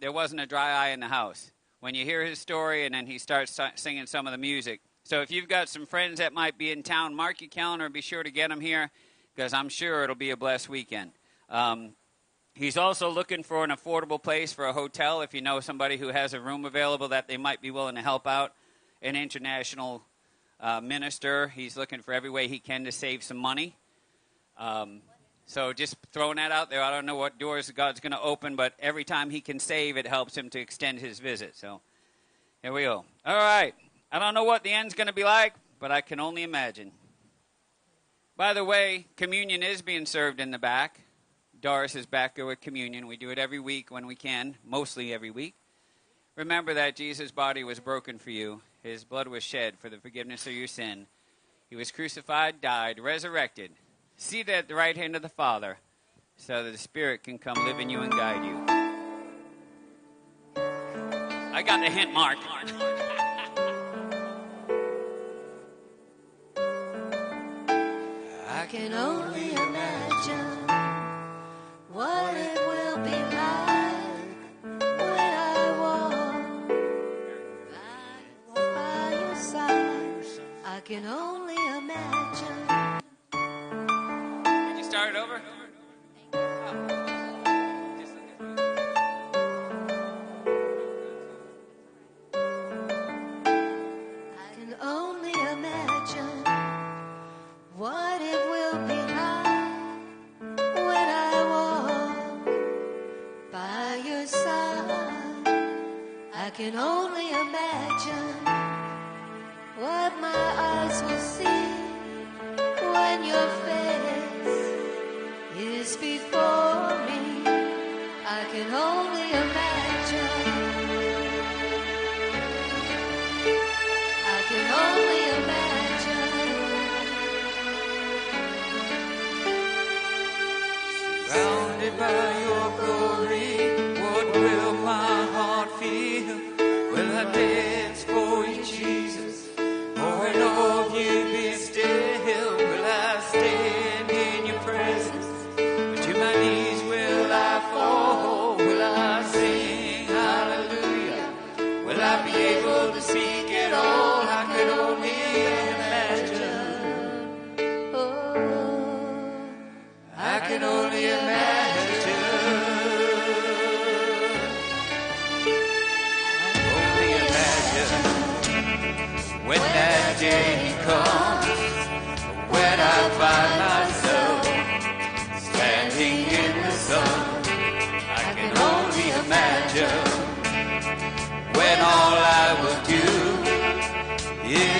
there wasn't a dry eye in the house when you hear his story and then he starts singing some of the music. So if you've got some friends that might be in town, mark your calendar and be sure to get them here, because I'm sure it'll be a blessed weekend. He's also looking for an affordable place for a hotel if you know somebody who has a room available that they might be willing to help out. An international minister. He's looking for every way he can to save some money. So just throwing that out there. I don't know what doors God's going to open, but every time he can save, it helps him to extend his visit. So here we go. All right. I don't know what the end's going to be like, but I can only imagine. By the way, communion is being served in the back. Doris is back there with communion. We do it every week when we can, mostly every week. Remember that Jesus' body was broken for you. His blood was shed for the forgiveness of your sin. He was crucified, died, resurrected, seated at the right hand of the Father, so that the Spirit can come live in you and guide you. I got the hint, Mark. I can only imagine what it will be like when I walk by your side. I can only imagine. Did you start it over?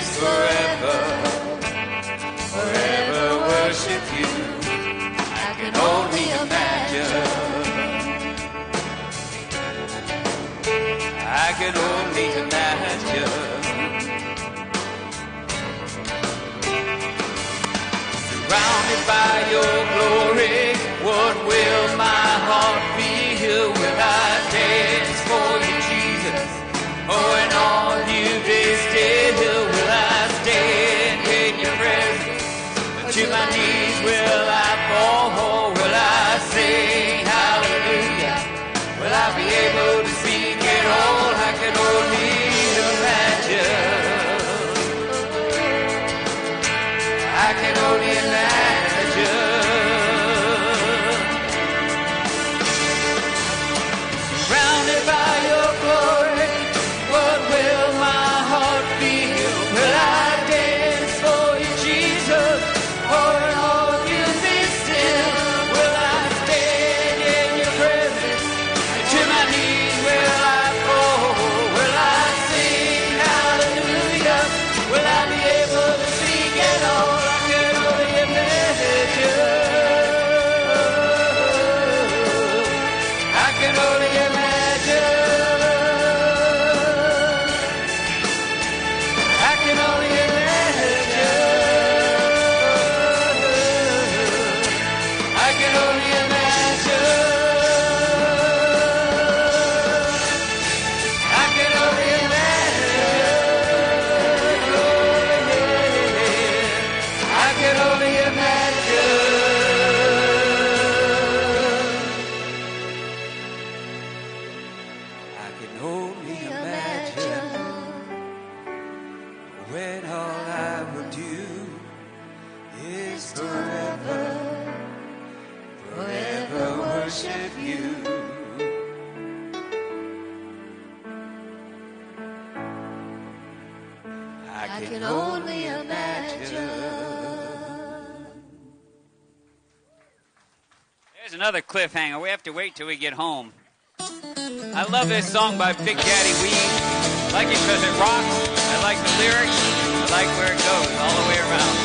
is forever, forever worship you. I can only imagine. I can only imagine. Surrounded by your glory, what will my heart feel? Will I dance for you, Jesus? Oh, in all you did still, will I stand in your presence? To my knees will I fall? Will I sing hallelujah? Will I be able to sing it all? I can only imagine. I can only imagine. Surrounded by your glory, what will my heart feel? Will I dance for you, Jesus? Or in all you be still? Will I stand in your presence? And to my knees will I fall? Will I sing hallelujah? Will I be able to sing it all? I can only imagine. I can only imagine. I can only imagine. I can only imagine. I can only imagine. I can only imagine. I can only imagine when all I will do is forever, forever worship you. I can only imagine. There's another cliffhanger. We have to wait till we get home. I love this song by Big Daddy Weed. I like it because it rocks. I like the lyrics. I like where it goes all the way around.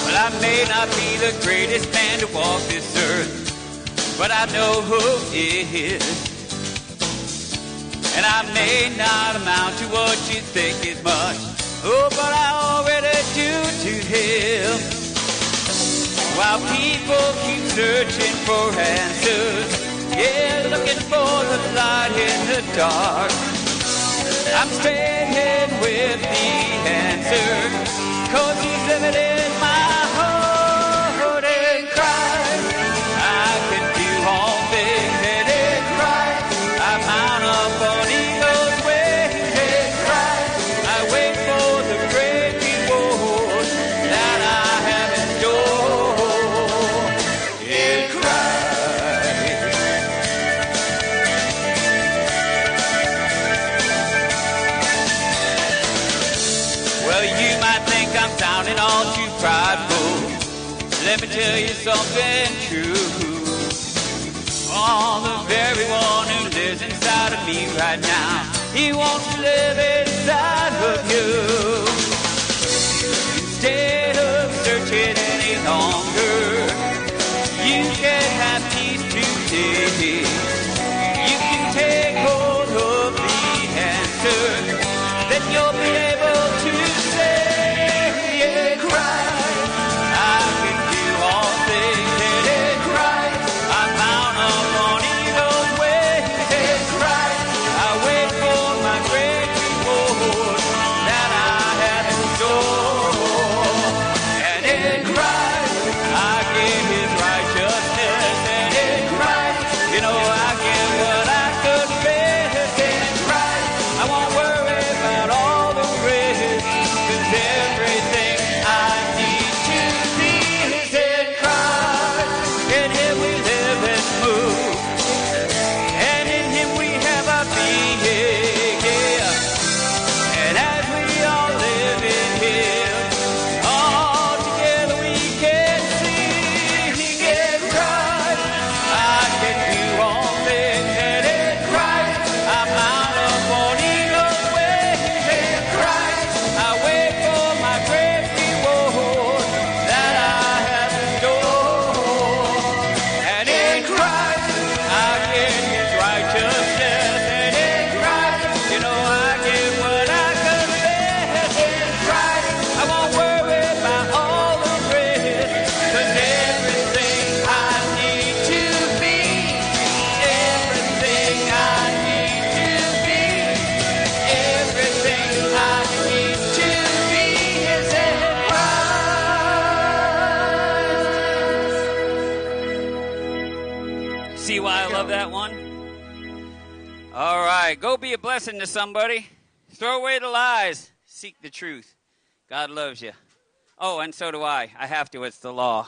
Well, I may not be the greatest man to walk this earth, but I know who is. And I may not amount to what you think is much, oh, but I already do to him. While people keep searching for answers, yeah, looking for the light in the dark, I'm staying with the answer, 'cause he's living in my heart in Christ. I can do all things and in Christ I mount up on eagle's wings. In Christ I wait for the great reward that I have in store. In Christ. Well, you might think I'm sounding all too prideful. Let me tell you something true. Oh, the very one who lives inside of me right now, he wants to live inside of you. Instead of searching any longer, you can have peace today. You can take hold of the answer, then you'll be able to say, in Christ I can do all things, and in Christ I mount up on eagle's wings. In Christ I wait for my great reward that I have in store. And in Christ I See why I love that one? All right, go be a blessing to somebody. Throw away the lies. Seek the truth. God loves you. Oh, and so do I. I have to. It's the law.